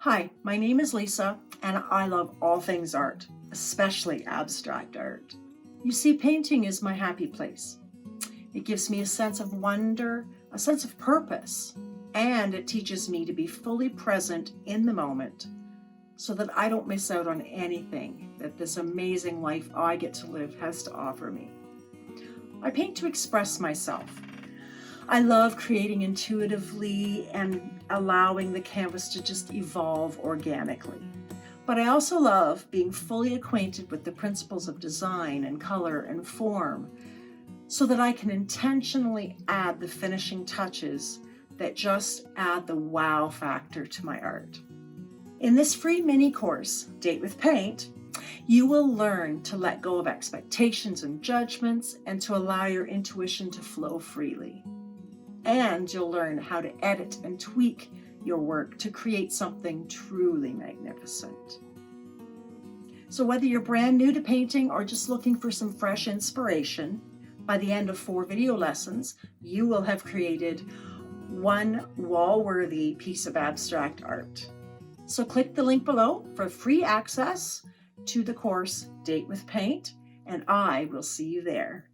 Hi, my name is Lisa, and I love all things art, especially abstract art. You see, painting is my happy place. It gives me a sense of wonder, a sense of purpose, and it teaches me to be fully present in the moment so that I don't miss out on anything that this amazing life I get to live has to offer me. I paint to express myself. I love creating intuitively and allowing the canvas to just evolve organically. But I also love being fully acquainted with the principles of design and color and form so that I can intentionally add the finishing touches that just add the wow factor to my art. In this free mini course, Date with Paint, you will learn to let go of expectations and judgments and to allow your intuition to flow freely. And you'll learn how to edit and tweak your work to create something truly magnificent. So whether you're brand new to painting or just looking for some fresh inspiration, by the end of 4 video lessons, you will have created one wall-worthy piece of abstract art. So click the link below for free access to the course Date with Paint, and I will see you there.